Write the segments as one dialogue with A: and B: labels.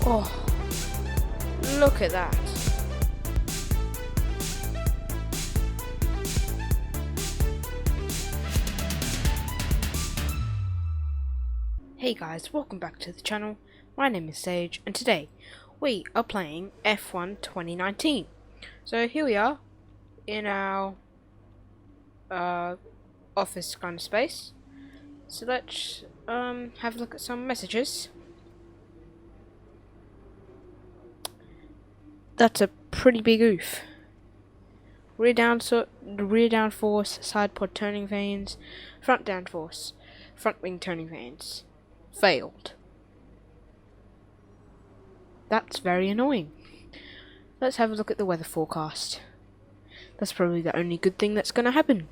A: Oh, look at that. Hey guys, welcome back to the channel. My name is Sage, and today we are playing F1 2019. So here we are in our office kind of space. So let's have a look at some messages. That's a pretty big oof. Rear downforce, side pod turning vanes, front downforce, front wing turning vanes. Failed. That's very annoying. Let's have a look at the weather forecast. That's probably the only good thing that's going to happen,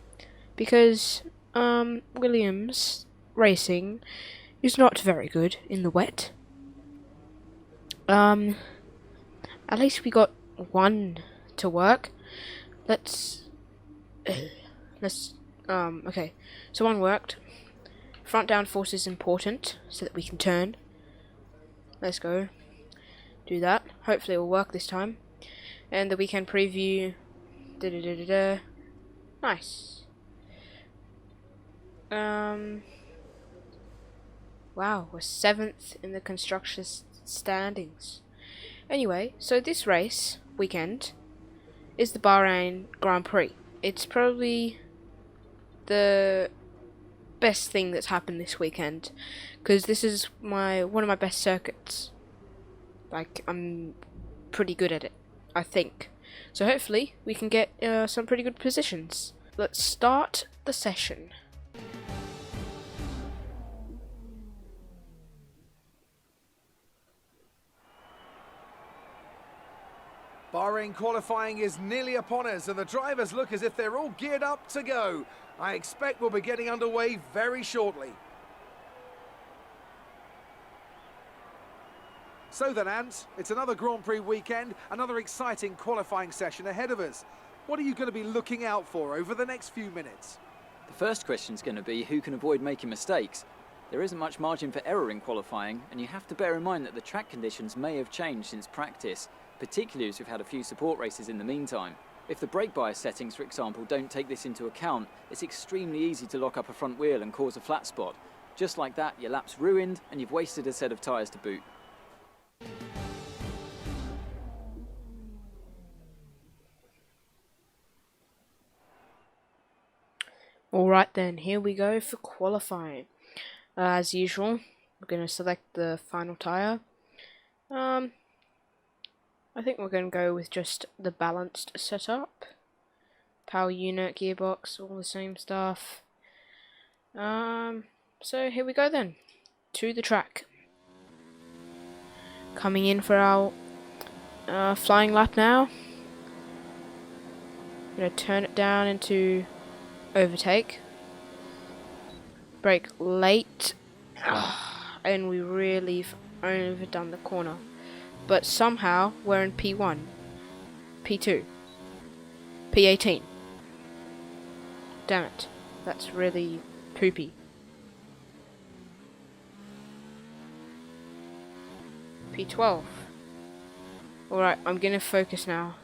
A: because Williams racing is not very good in the wet. At least we got one to work. Okay, so one worked. Front downforce is important so that we can turn. Let's go do that. Hopefully it will work this time. And the weekend preview. Nice. Wow, we're 7th in the construction standings. Anyway, so this race weekend is the Bahrain Grand Prix. It's probably the best thing that's happened this weekend, because this is one of my best circuits. Like, I'm pretty good at it, I think. So hopefully we can get some pretty good positions. Let's start the session.
B: Bahrain qualifying is nearly upon us, and the drivers look as if they're all geared up to go. I expect we'll be getting underway very shortly. So then, Ant, it's another Grand Prix weekend, another exciting qualifying session ahead of us. What are you going to be looking out for over the next few minutes?
C: The first question is going to be who can avoid making mistakes. There isn't much margin for error in qualifying, and you have to bear in mind that the track conditions may have changed since practice, particularly as we've had a few support races in the meantime. If the brake bias settings, for example, don't take this into account, it's extremely easy to lock up a front wheel and cause a flat spot. Just like that, your lap's ruined and you've wasted a set of tyres to boot.
A: Alright then, here we go for qualifying. As usual, we're going to select the final tyre. I think we're going to go with just the balanced setup. Power unit, gearbox, all the same stuff. So here we go then, to the track. Coming in for our flying lap now. I'm going to turn it down into overtake. Brake late. And we really have overdone the corner. But somehow we're in P1, P2, P18. Damn it. That's really poopy. P12. Alright, I'm gonna focus now.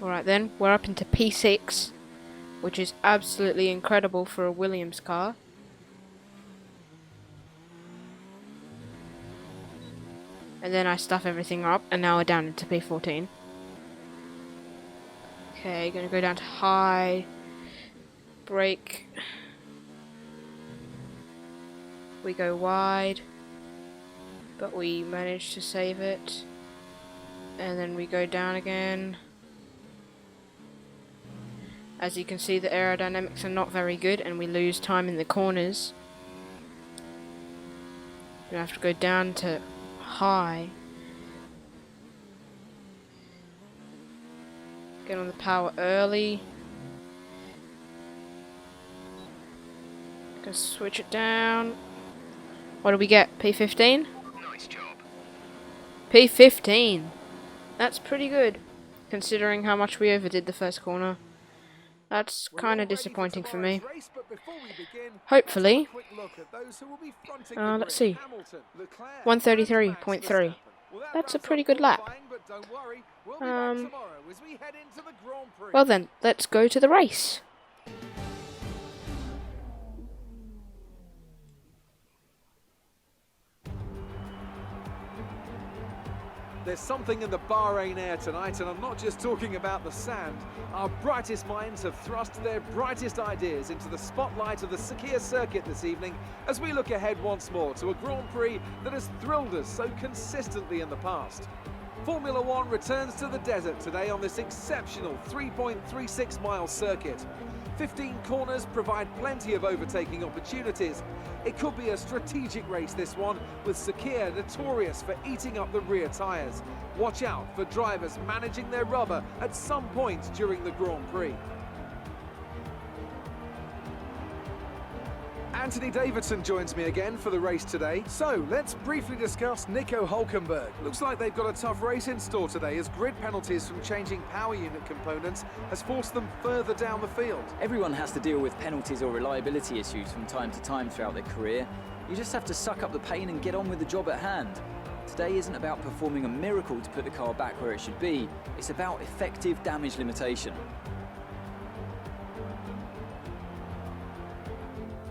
A: Alright then, we're up into P6, which is absolutely incredible for a Williams car. And then I stuff everything up, and now we're down into P14. Okay, gonna go down to high, brake. We go wide, but we manage to save it. And then we go down again. As you can see, the aerodynamics are not very good and we lose time in the corners. We have to go down to high. Get on the power early. Gonna switch it down. What do we get? P15?
B: Nice job.
A: P15. That's pretty good. considering how much we overdid the first corner. That's
B: We're
A: kind
B: all
A: of
B: ready for
A: disappointing for
B: tomorrow's
A: me.
B: race, but before we begin,
A: Hopefully,
B: let's have a quick look at those who will be fronting the
A: let's
B: grid.
A: see.
B: Hamilton, Leclerc,
A: 133.3.
B: and Max Verstappen. Well, that
A: That's a
B: wraps
A: pretty
B: up
A: good lap.
B: qualifying, but don't worry, we'll be back
A: Um,
B: tomorrow as we head into the Grand Prix.
A: well then, let's go to the race.
B: There's something in the Bahrain air tonight, and I'm not just talking about the sand. Our brightest minds have thrust their brightest ideas into the spotlight of the Sakhir circuit this evening as we look ahead once more to a Grand Prix that has thrilled us so consistently in the past. Formula One returns to the desert today on this exceptional 3.36-mile circuit. 15 corners provide plenty of overtaking opportunities. It could be a strategic race, this one, with Sakhir notorious for eating up the rear tyres. Watch out for drivers managing their rubber at some point during the Grand Prix. Anthony Davidson joins me again for the race today. So, let's briefly discuss Nico Hülkenberg. Looks like they've got a tough race in store today as grid penalties from changing power unit components has forced them further down the field.
C: Everyone has to deal with penalties or reliability issues from time to time throughout their career. You just have to suck up the pain and get on with the job at hand. Today isn't about performing a miracle to put the car back where it should be. It's about effective damage limitation.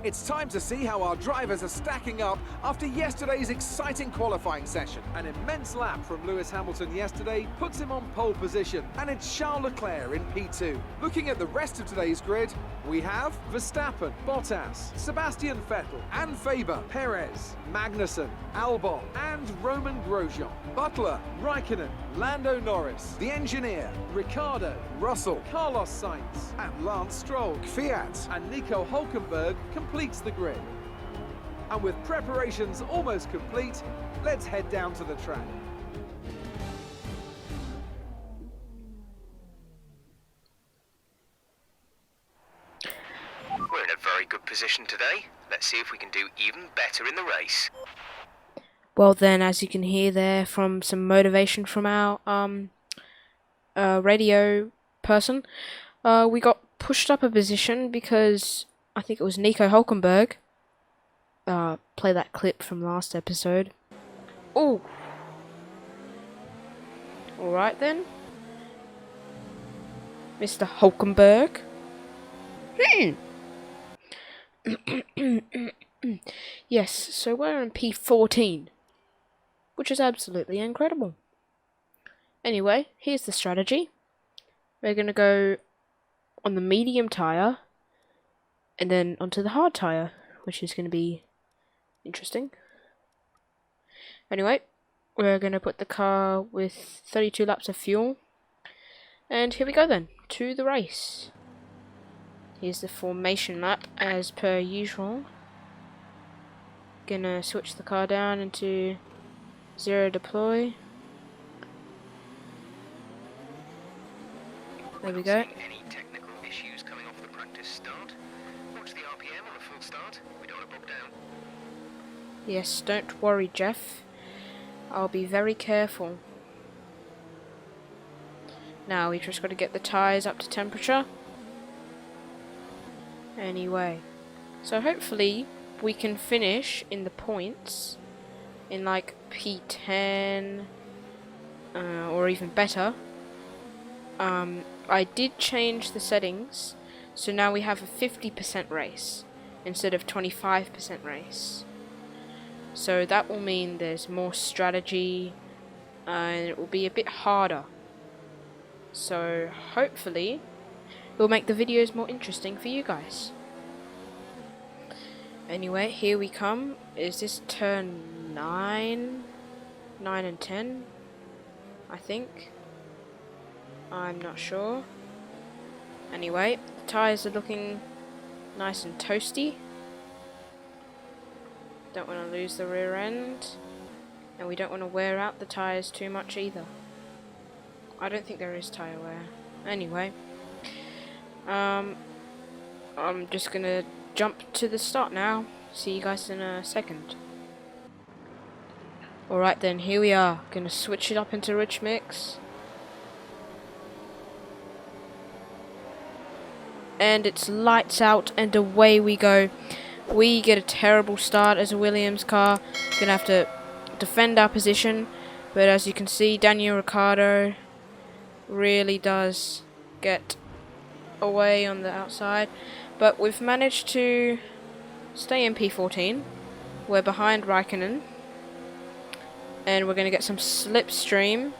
B: It's time to see how our drivers are stacking up after yesterday's exciting qualifying session. An immense lap from Lewis Hamilton yesterday puts him on pole position, and it's Charles Leclerc in P2. Looking at the rest of today's grid, we have Verstappen, Bottas, Sebastian Vettel, and Faber, Perez, Magnussen, Albon, and Roman Grosjean. Butler, Raikkonen, Lando Norris, the engineer, Ricciardo, Russell, Carlos Sainz, and Lance Stroll. Fiat and Nico Hülkenberg completes the grid. And with preparations almost complete, let's head down to the track.
D: We're in a very good position today. Let's see if we can do even better in the race.
A: Well then, as you can hear there from some motivation from our radio person, we got pushed up a position because I think it was Nico Hülkenberg. Play that clip from last episode. Oh! Alright then. Mr. Hülkenberg. Yes, so we're in P14, which is absolutely incredible. Anyway, here's the strategy. We're going to go on the medium tyre, and then onto the hard tyre, which is going to be interesting. Anyway, we're going to put the car with 32 laps of fuel, and here we go then, to the race. Here's the formation lap, as per usual. Gonna switch the car down into zero deploy. There we go.
D: Any technical issues coming off the practice start? Watch the RPM on a full start. We don't want to bog down.
A: Yes, don't worry, Jeff. I'll be very careful. Now we've just got to get the tyres up to temperature. Anyway, so hopefully we can finish in the points in like P10 or even better. I did change the settings, so now we have a 50% race instead of 25% race. So that will mean there's more strategy and it will be a bit harder. So hopefully it will make the videos more interesting for you guys. Anyway, here we come. Is this turn 9? 9 and 10? I think. I'm not sure. Anyway, the tyres are looking nice and toasty. Don't want to lose the rear end. And we don't want to wear out the tyres too much either. I don't think there is tyre wear. Anyway. I'm just gonna jump to the start now. See you guys in a second. Alright then, here we are. Gonna switch it up into rich mix. and it's lights out and away we go. We get a terrible start as a Williams car. Gonna have to defend our position, but as you can see, Daniel Ricciardo really does get away on the outside, but we've managed to stay in P14. We're behind Raikkonen, and we're going to get some slipstream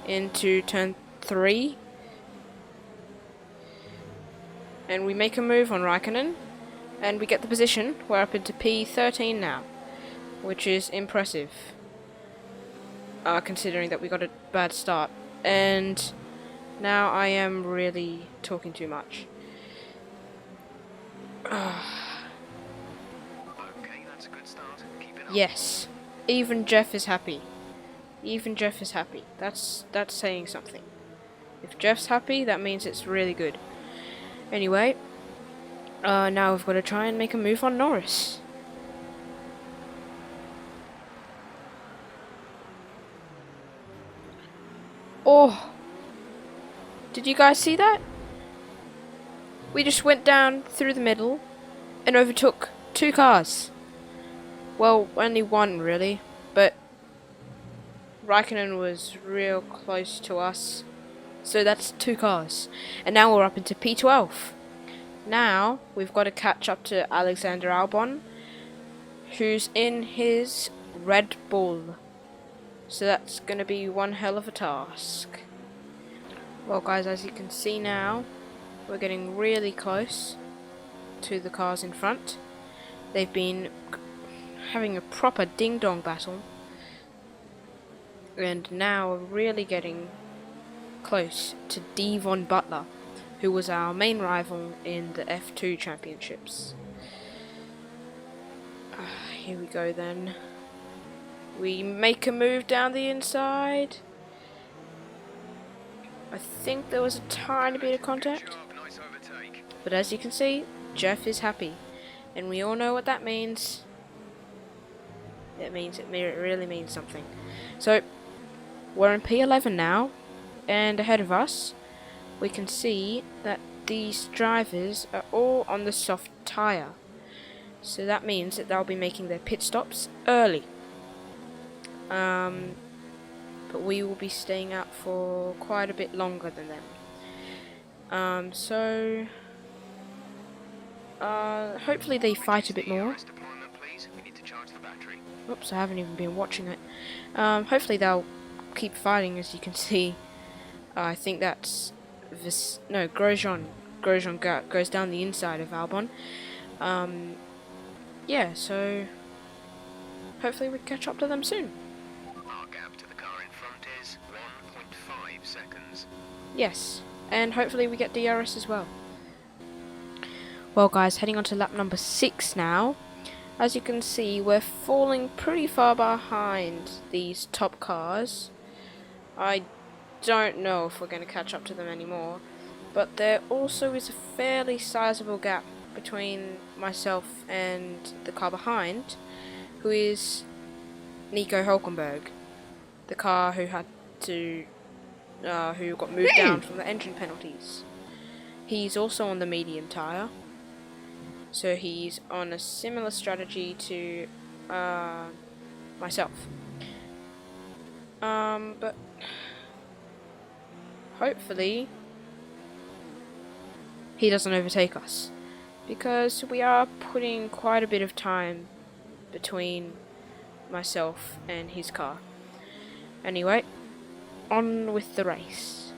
A: into turn 3, and we make a move on Raikkonen, and we get the position. We're up into P13 now, which is impressive, considering that we got a bad start. And now I am really talking too much.
D: Okay, that's a good start. Keep it up.
A: Yes, even Jeff is happy. Even Jeff is happy. That's saying something. If Jeff's happy, that means it's really good. Anyway, now we've got to try and make a move on Norris. Oh! Did you guys see that? We just went down through the middle and overtook 2 cars. Well, only one really, but Raikkonen was real close to us. So that's 2 cars. And now we're up into P12. Now we've got to catch up to Alexander Albon, who's in his Red Bull. So that's going to be one hell of a task. Well guys, as you can see now, we're getting really close to the cars in front. They've been having a proper ding-dong battle, and now we're really getting close to Devon Butler, who was our main rival in the F2 championships. Here we go then. We make a move down the inside. I think there was a tiny bit of contact, but as you can see, Jeff is happy, and we all know what that means. It really means something. So we're in P11 now, and ahead of us we can see that these drivers are all on the soft tyre, so that means that they'll be making their pit stops early. But we will be staying out for quite a bit longer than them. Hopefully they fight a bit more. Oops, I haven't even been watching it. Hopefully they'll keep fighting, as you can see. I think that's Grosjean. Grosjean goes down the inside of Albon. Yeah, so hopefully we catch up to them soon.
D: Our gap to the car in front is 1.5 seconds.
A: Yes, and hopefully we get DRS as well. Well guys, heading on to lap number 6 now. As you can see, we're falling pretty far behind these top cars. I don't know if we're going to catch up to them anymore, but there also is a fairly sizable gap between myself and the car behind, who is Nico Hülkenberg, the car who got moved down from the engine penalties. He's also on the medium tyre, so he's on a similar strategy to myself. But hopefully he doesn't overtake us, because we are putting quite a bit of time between myself and his car. Anyway, on with the race.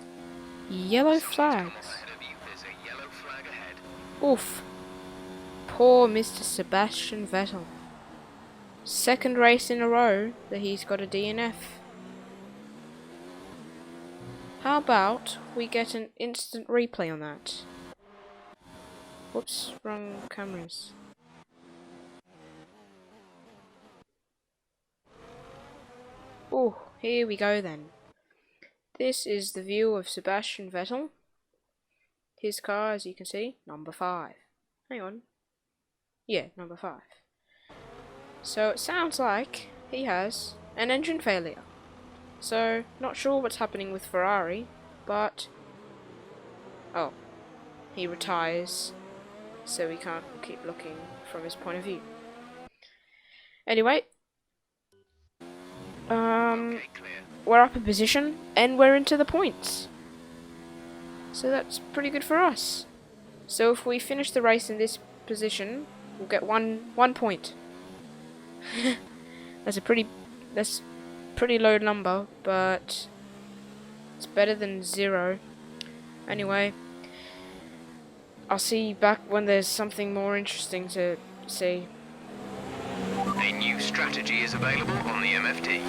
A: Yellow flags.
D: There's a yellow flag ahead.
A: Oof. Poor Mr. Sebastian Vettel. Second race in a row that he's got a DNF. How about we get an instant replay on that? Whoops, wrong cameras. Oh, here we go then. This is the view of Sebastian Vettel. His car, as you can see, number 5. Hang on. Yeah, number 5. So it sounds like he has an engine failure. So, not sure what's happening with Ferrari, but... Oh. he retires, so we can't keep looking from his point of view. Anyway,
D: Okay, clear.
A: we're up in position and we're into the points. So that's pretty good for us. So if we finish the race in this position, we'll get one point. That's pretty low number, but it's better than 0. Anyway, I'll see you back when there's something more interesting to see.
D: A new strategy is available on the MFD.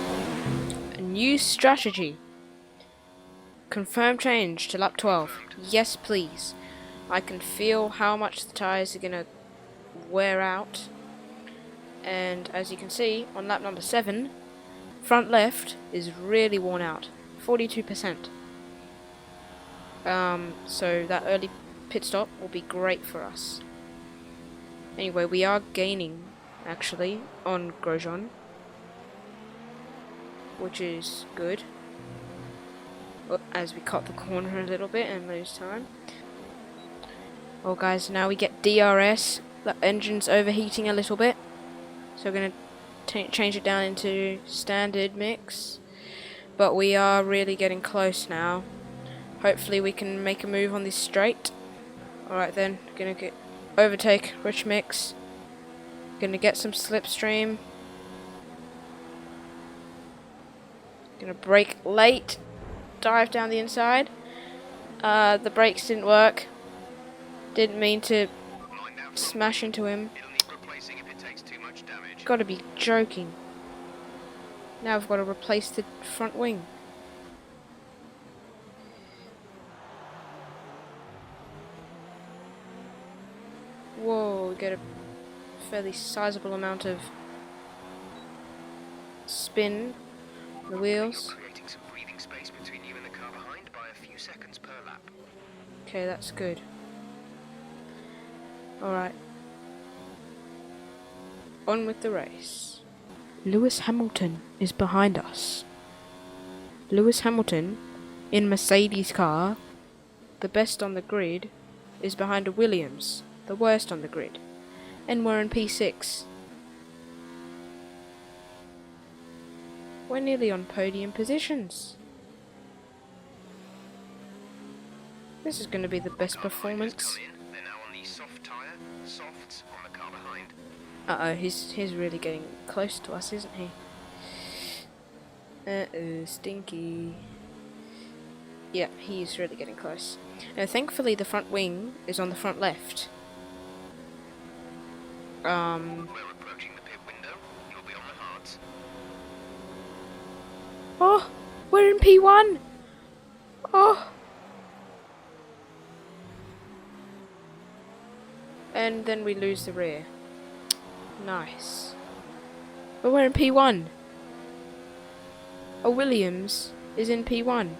A: A new strategy. Confirm change to lap 12. Yes, please. I can feel how much the tyres are gonna wear out. And as you can see, on lap number 7, front left is really worn out. 42%. So that early pit stop will be great for us. Anyway, we are gaining, actually, on Grosjean, which is good. As we cut the corner a little bit and lose time. Well guys, now we get DRS. The engine's overheating a little bit, so we're going to change it down into standard mix. But we are really getting close now. Hopefully we can make a move on this straight. Alright then, gonna get overtake rich mix. Gonna get some slipstream. Gonna brake late. Dive down the inside. The brakes didn't work. Didn't mean to smash into him.
D: It'll need replacing if it takes too much damage.
A: Gotta be joking. Now I've got to replace the front wing. Whoa, we get a fairly sizable amount of spin on the wheels.
D: You're creating some breathing space between you and the car behind by a few seconds per lap.
A: Okay, that's good. Alright. On with the race. Lewis Hamilton is behind us. Lewis Hamilton, in Mercedes car, the best on the grid, is behind a Williams, the worst on the grid. And we're in P6. We're nearly on podium positions. This is going to be the best performance.
D: They're now on the soft tyre, softs on the car behind.
A: Uh-oh, he's really getting close to us, isn't he? Uh-oh, stinky. Yeah, he's really getting close. Now, thankfully, the front wing is on the front left.
D: We're approaching the pit window. You'll be on the hards.
A: Oh, we're in P1. Oh. And then we lose the rear. Nice. But we're in P1. A Williams is in P1.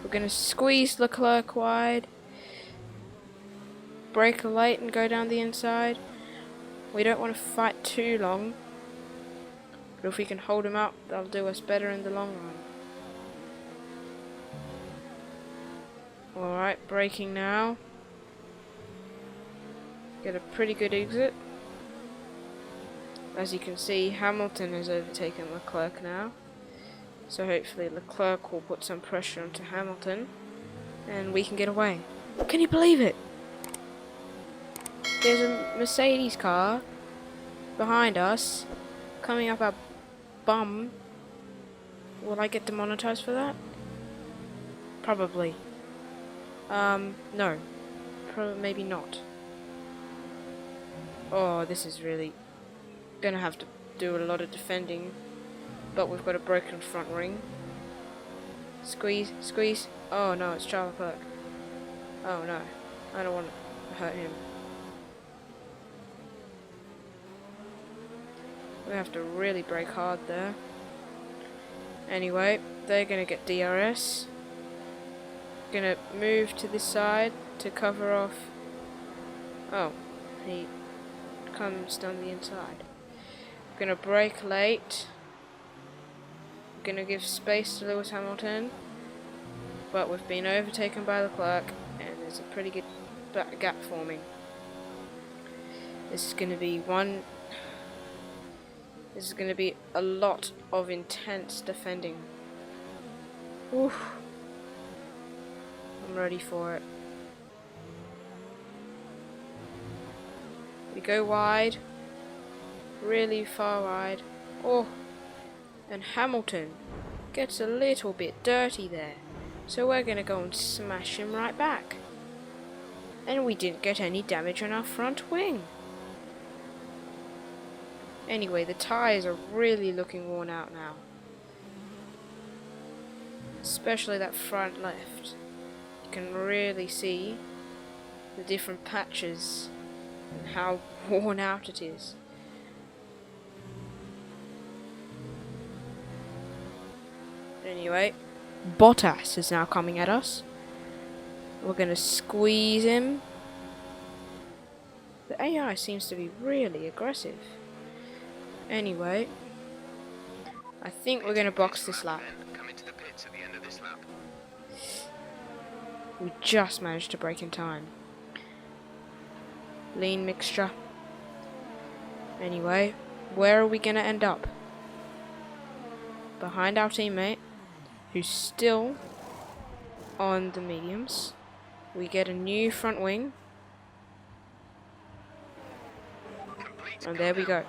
A: We're going to squeeze Leclerc wide. Brake late and go down the inside. We don't want to fight too long. But if we can hold him up, that'll do us better in the long run. Alright, braking now. Get a pretty good exit. As you can see, Hamilton has overtaken Leclerc now. So hopefully Leclerc will put some pressure onto Hamilton and we can get away. Can you believe it? There's a Mercedes car behind us coming up our bum. Will I get demonetized for that? Probably. No. Probably maybe not. Oh, this is really gonna have to do a lot of defending. But we've got a broken front ring. Squeeze, squeeze. Oh no, it's Charles Leclerc. Oh no, I don't want to hurt him. We have to really brake hard there. Anyway, they're gonna get DRS. Gonna move to this side to cover off. Oh, he comes down the inside. Gonna brake late. Gonna give space to Lewis Hamilton, but we've been overtaken by Leclerc, and there's a pretty good gap forming. This is going to be one. This is going to be a lot of intense defending. Oof. I'm ready for it. We go wide. Really far wide. Oh. And Hamilton gets a little bit dirty there. So we're going to go and smash him right back. And we didn't get any damage on our front wing. Anyway, the tyres are really looking worn out now. Especially that front left. You can really see the different patches and how worn out it is. Anyway, Bottas is now coming at us. We're going to squeeze him. The AI seems to be really aggressive. Anyway, I think we're going to box this lap.
D: Come into the pits at the end of this lap.
A: We just managed to brake in time. Lean mixture. Anyway, where are we going to end up? Behind our teammate, who's still on the mediums. We get a new front wing. And there we go.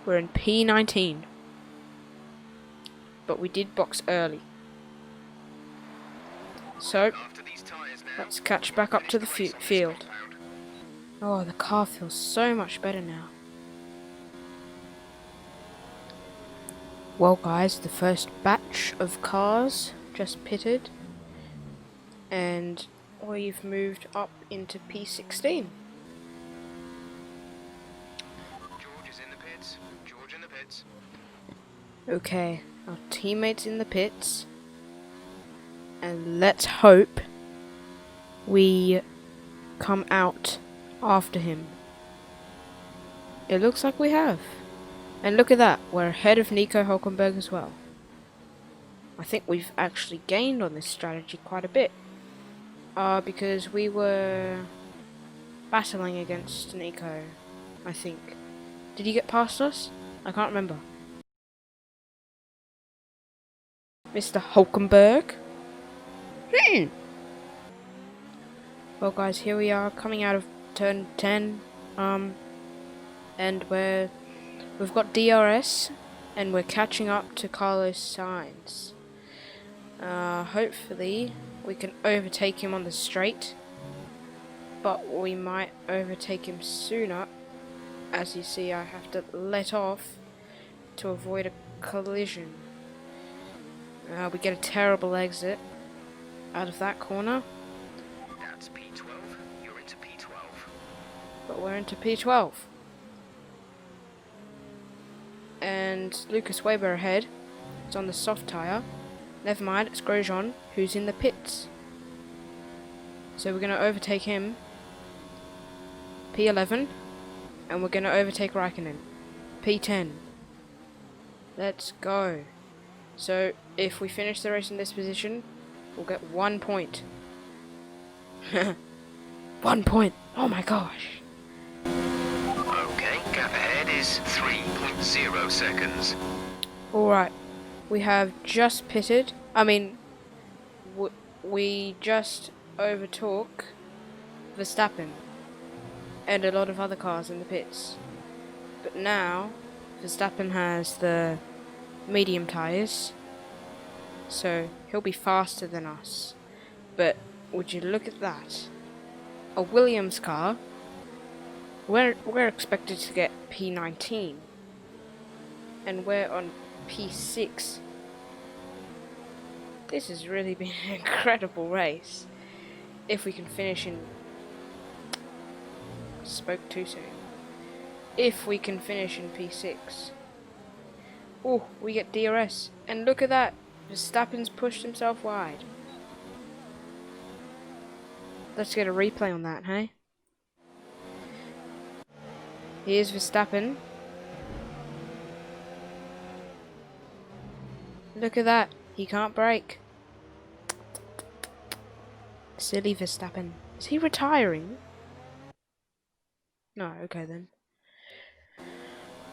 A: We're in P19. But we did box early. So, let's catch back up to the field. Oh, the car feels so much better now. Well guys, the first batch of cars just pitted. And we've moved up into P16.
D: George is in the pits. George in the pits.
A: Okay, our teammate's in the pits. And let's hope we come out after him. It looks like we have. And look at that, we're ahead of Nico Hülkenberg as well. I think we've actually gained on this strategy quite a bit. Because we were battling against Nico, I think. Did he get past us? I can't remember. Mr. Hülkenberg? Well guys, here we are coming out of turn 10. And we've got DRS and we're catching up to Carlos Sainz. Hopefully we can overtake him on the straight, but we might overtake him sooner. As you see, I have to let off to avoid a collision. We get a terrible exit out of that corner.
D: That's P12. You're into P12.
A: But we're into P12. And Lucas Weber ahead. It's on the soft tyre. Never mind, it's Grosjean who's in the pits. So we're going to overtake him. P11. And we're going to overtake Raikkonen. P10. Let's go. So if we finish the race in this position, we'll get 1 point. 1 point. Oh my gosh.
D: Okay, gap ahead is 3.0 seconds.
A: Alright. We have just pitted. I mean, we just overtook Verstappen and a lot of other cars in the pits. But now, Verstappen has the medium tyres, so he'll be faster than us. But would you look at that? A Williams car, we're expected to get P19, and we're on P6. This has really been an incredible race. If we can finish in... Spoke too soon. If we can finish in P6. Oh, we get DRS. And look at that. Verstappen's pushed himself wide. Let's get a replay on that, hey? Here's Verstappen. Look at that. He can't brake. Silly Verstappen. Is he retiring? No, okay then.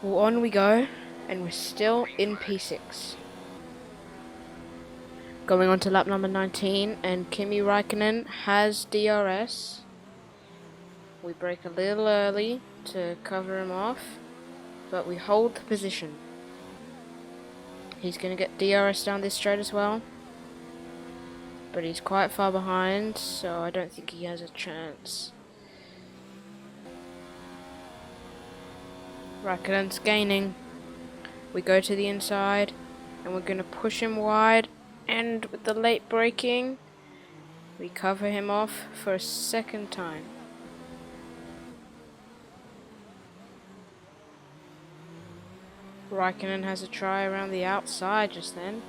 A: Well, on we go, and we're still in P6. Going on to lap number 19, and Kimi Raikkonen has DRS. We brake a little early to cover him off, but we hold the position. He's going to get DRS down this straight as well, but he's quite far behind, so I don't think he has a chance. Raikkonen's gaining. We go to the inside, and we're going to push him wide, and with the late braking, we cover him off for a second time. Raikkonen has a try around the outside just then.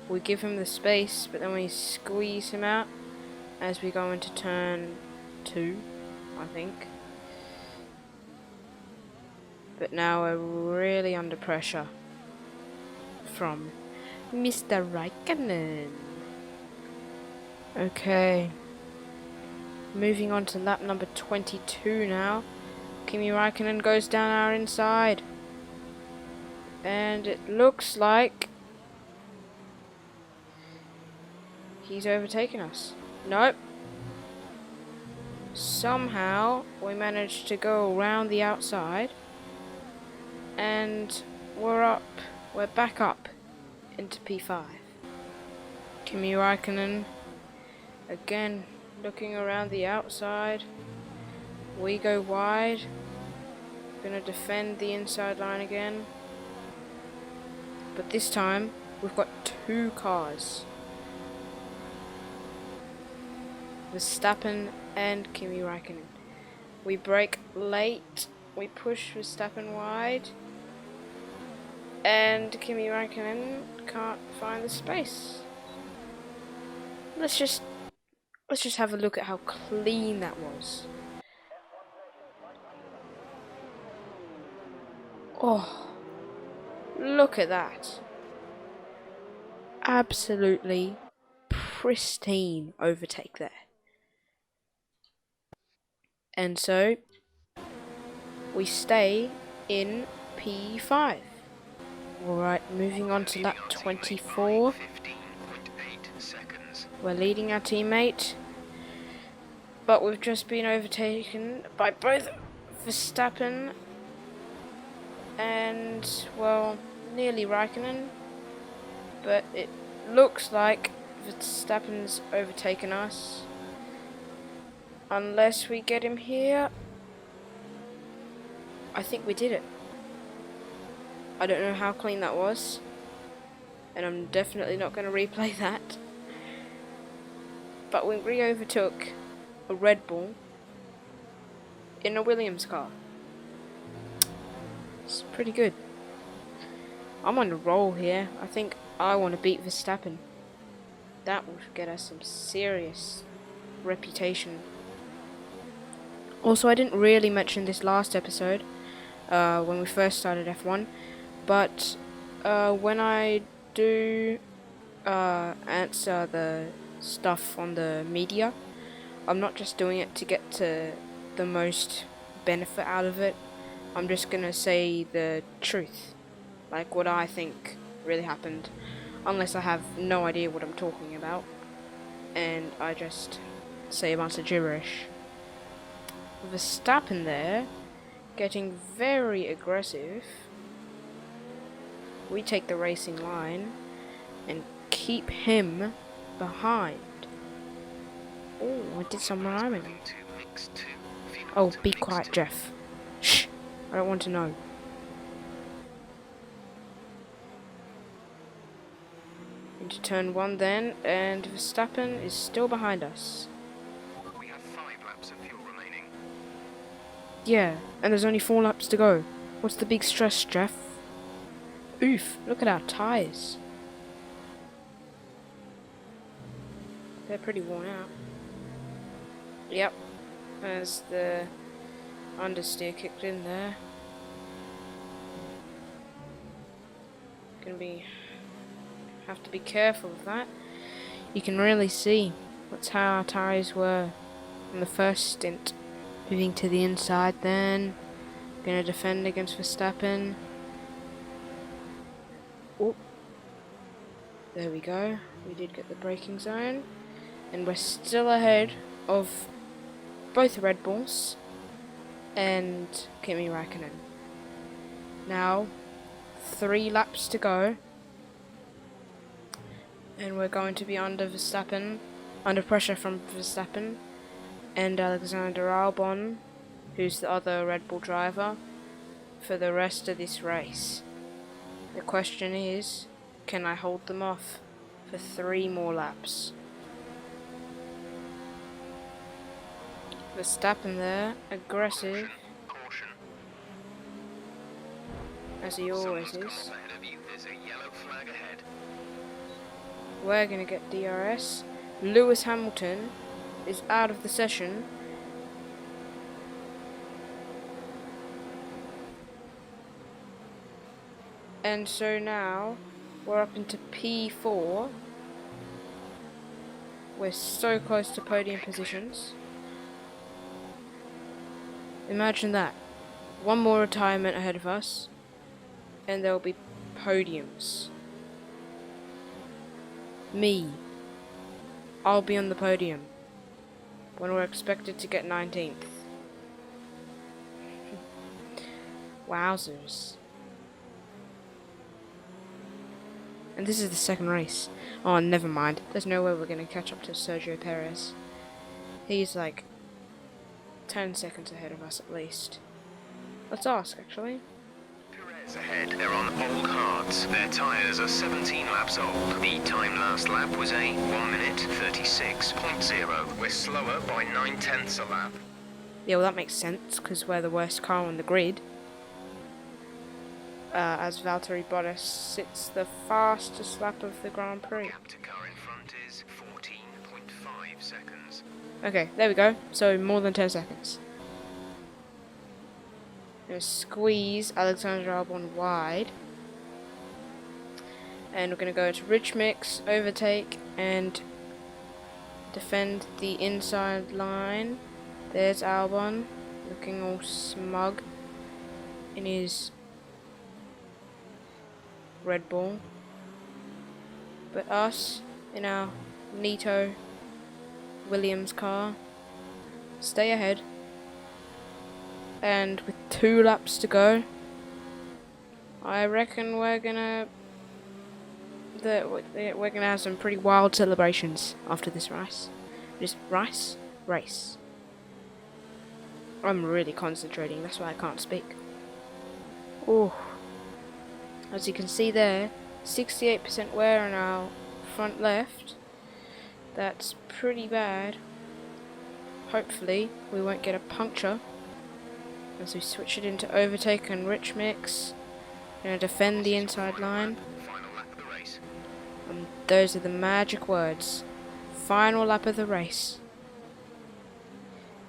A: We give him the space, but then we squeeze him out as we go into turn 2, I think. But now we're really under pressure from Mr. Raikkonen. Okay. Moving on to lap number 22 now. Kimi Raikkonen goes down our inside. And it looks like he's overtaken us. Nope. Somehow we managed to go around the outside. And we're back up into P5. Kimi Raikkonen again looking around the outside. We go wide. Gonna defend the inside line again. But this time we've got 2 cars. Verstappen and Kimi Raikkonen. We brake late. We push Verstappen wide. And Kimi Raikkonen can't find the space. Let's just have a look at how clean that was. Oh, look at that. Absolutely pristine overtake there. And so we stay in P5. Alright, moving on to lap 24. We're leading our teammate, but we've just been overtaken by both Verstappen and, well, nearly Raikkonen. But it looks like Verstappen's overtaken us. Unless we get him here. I think we did it. I don't know how clean that was, and I'm definitely not going to replay that. But we overtook a Red Bull in a Williams car. It's pretty good. I'm on a roll here. I think I want to beat Verstappen. That will get us some serious reputation. Also, I didn't really mention this last episode when we first started F1. But when I do answer the stuff on the media, I'm not just doing it to get to the most benefit out of it. I'm just gonna say the truth, like what I think really happened, unless I have no idea what I'm talking about, and I just say a bunch of gibberish. Verstappen there, getting very aggressive. We take the racing line and keep him behind. Oh, I did some rhyming. Oh, be quiet, Jeff. Shh, I don't want to know. Into turn 1 then, and Verstappen is still behind us.
D: We have 5 laps of fuel remaining.
A: Yeah, and there's only 4 laps to go. What's the big stress, Jeff? Oof, look at our tyres. They're pretty worn out. Yep, as the understeer kicked in there. Have to be careful of that. You can really see that's how our tyres were on the first stint. Moving to the inside then. Gonna defend against Verstappen. Oh, there we go. We did get the braking zone. And we're still ahead of both Red Bulls and Kimi Räikkönen. Now, 3 laps to go. And we're going to be under pressure from Verstappen and Alexander Albon, who's the other Red Bull driver, for the rest of this race. The question is, can I hold them off for 3 more laps? Verstappen there, aggressive,
D: Caution.
A: as he always
D: Someone's come
A: is.
D: up ahead of you. There's a yellow flag ahead.
A: We're gonna get DRS. Lewis Hamilton is out of the session. And so now we're up into P4. We're so close to podium positions. Imagine that. 1 more retirement ahead of us, and there'll be podiums. Me. I'll be on the podium when we're expected to get 19th. Wowzers. And this is the second race. Oh, never mind. There's no way we're going to catch up to Sergio Perez. He's like 10 seconds ahead of us at least. Let's ask, actually.
D: Perez ahead. They're on old hards. Their tyres are 17 laps old. The time last lap was a 1 minute 36.0. We're slower by 9/10 a lap.
A: Yeah, well that makes sense, because we're the worst car on the grid. As Valtteri Bottas sits the fastest lap of the Grand Prix.
D: Gap to car in front is 14.5 seconds.
A: Okay, there we go. So more than 10 seconds. Gonna squeeze Alexander Albon wide. And we're gonna go to rich mix, overtake, and defend the inside line. There's Albon, looking all smug in his Red Bull. But us, in our Neato Williams car, stay ahead. And with 2 laps to go, I reckon we're gonna have some pretty wild celebrations after this race. Race. I'm really concentrating, that's why I can't speak. Oh, as you can see there, 68% wear on our front left. That's pretty bad. Hopefully we won't get a puncture as we switch it into overtake and rich mix. Gonna defend the inside line.
D: Final lap of the race.
A: And those are the magic words. Final lap of the race.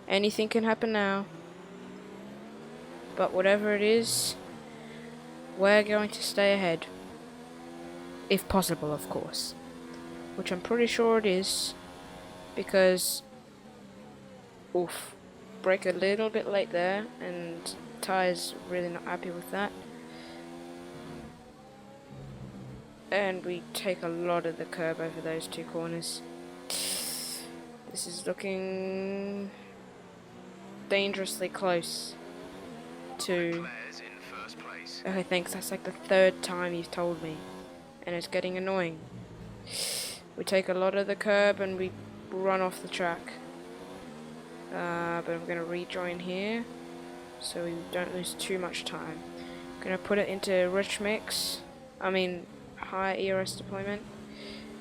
A: Anything can happen now. But whatever it is, we're going to stay ahead. If possible, of course. Which I'm pretty sure it is. Because, oof, brake a little bit late there, and Ty's really not happy with that. And we take a lot of the curb over those 2 corners. This is looking dangerously close to...
D: Leclerc's in first place.
A: Okay, thanks, that's like the 3rd time you've told me. And it's getting annoying. We take a lot of the curb and we run off the track. But I'm going to rejoin here, so we don't lose too much time. I'm going to put it into rich mix. High ERS deployment.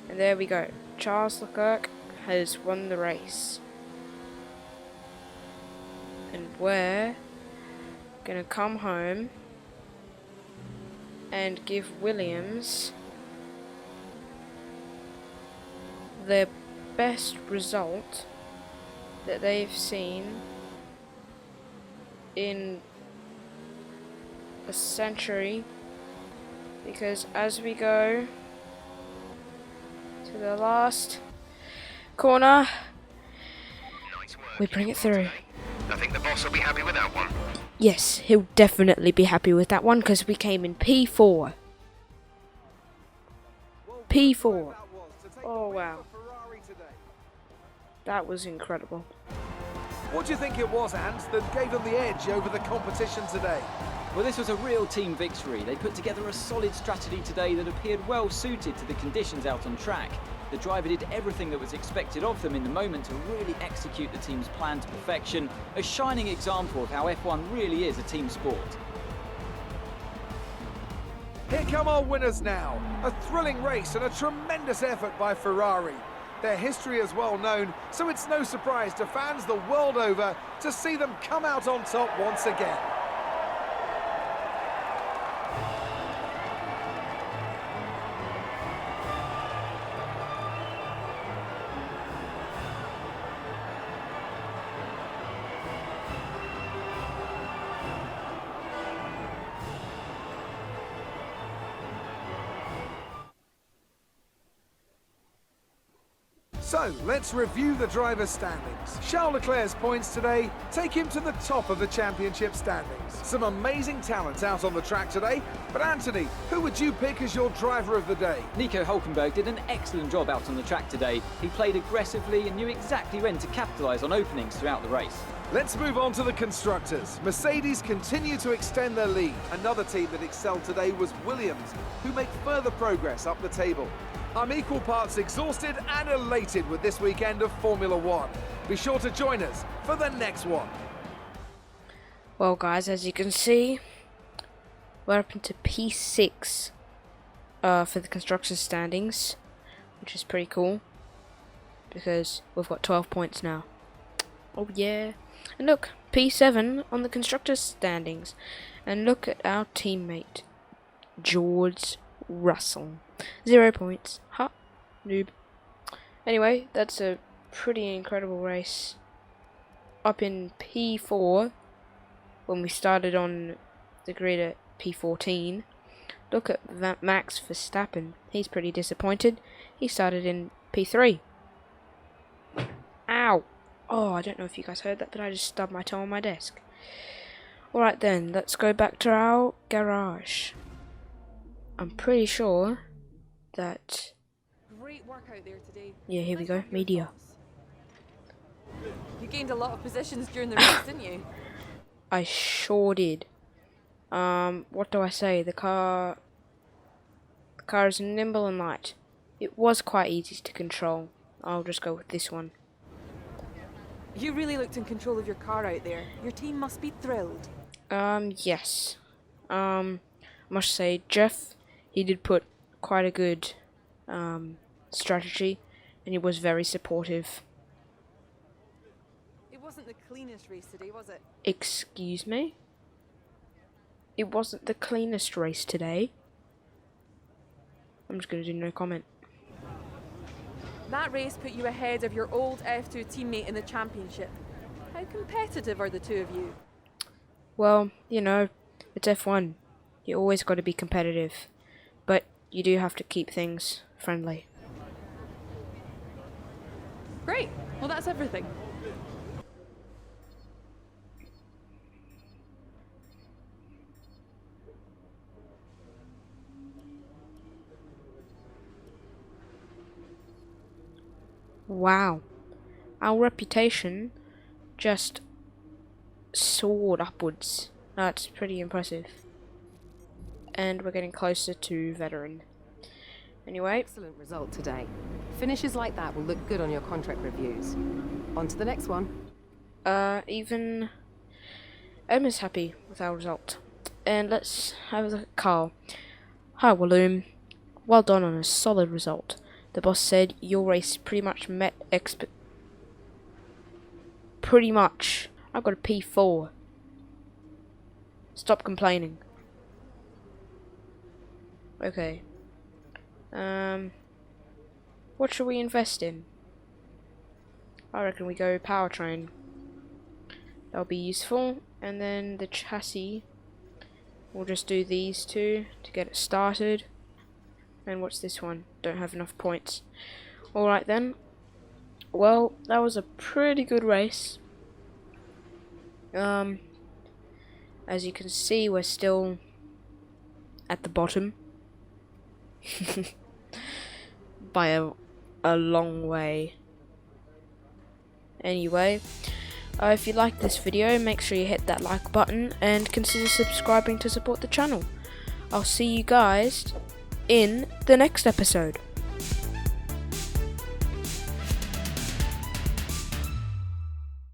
A: And there we go. Charles Leclerc has won the race. And we're going to come home and give Williams their best result that they've seen in a century, because as we go to the last corner,
D: Nice work
A: We bring it through.
D: I think the boss will be happy with that one.
A: Yes, he'll definitely be happy with that one because we came in P4. P4. Oh wow. That was incredible.
B: What do you think it was, Ant, that gave them the edge over the competition today?
C: Well, this was a real team victory. They put together a solid strategy today that appeared well suited to the conditions out on track. The driver did everything that was expected of them in the moment to really execute the team's plan to perfection, a shining example of how F1 really is a team sport.
B: Here come our winners now. A thrilling race and a tremendous effort by Ferrari. Their history is well known, so it's no surprise to fans the world over to see them come out on top once again. So, let's review the driver's standings. Charles Leclerc's points today take him to the top of the championship standings. Some amazing talent out on the track today, but Anthony, who would you pick as your driver of the day?
C: Nico Hülkenberg did an excellent job out on the track today. He played aggressively and knew exactly when to capitalise on openings throughout the race.
B: Let's move on to the constructors. Mercedes continue to extend their lead. Another team that excelled today was Williams, who make further progress up the table. I'm equal parts exhausted and elated with this weekend of Formula One. Be sure to join us for the next one.
A: Well guys, as you can see, we're up into P6 for the constructors standings, which is pretty cool because we've got 12 points now. Oh yeah. And look, P7 on the constructors standings. And look at our teammate, George Russell. 0 points. Ha, noob. Anyway, that's a pretty incredible race. Up in P4, when we started on the grid at P14. Look at Max Verstappen. He's pretty disappointed. He started in P3. Ow! Oh, I don't know if you guys heard that, but I just stubbed my toe on my desk. Alright then, let's go back to our garage. I'm pretty sure that...
E: Great work out there today.
A: Yeah, here we
E: Nice
A: go,
E: work, your
A: media.
E: boss. You gained a lot of positions during the race, didn't you?
A: I sure did. What do I say? The car is nimble and light. It was quite easy to control. I'll just go with this one.
E: You really looked in control of your car out there. Your team must be thrilled.
A: Yes. I must say, Jeff, he did put quite a good strategy, and he was very supportive.
E: It wasn't the cleanest race today, was it?
A: Excuse me? It wasn't the cleanest race today. I'm just going to do no comment.
E: That race put you ahead of your old F2 teammate in the championship. How competitive are the two of you?
A: Well, you know, it's F1. You always got to be competitive. But you do have to keep things friendly.
E: Great. Well, that's everything.
A: Wow. Our reputation just soared upwards. That's pretty impressive. And we're getting closer to veteran. Anyway,
F: Excellent result today. Finishes like that will look good on your contract reviews. On to the next one.
A: even Emma's happy with our result. And let's have a look at Carl. Hi Walloon. Well done on a solid result. The boss said your race pretty much met Pretty much. I got a P4. Stop complaining. Okay. What should we invest in? I reckon we go powertrain. That'll be useful. And then the chassis. We'll just do these two to get it started. And what's this one? Don't have enough points. Alright then. Well, that was a pretty good race. As you can see, we're still at the bottom by a long way. Anyway, if you like this video, make sure you hit that like button and consider subscribing to support the channel. I'll see you guys in the next episode.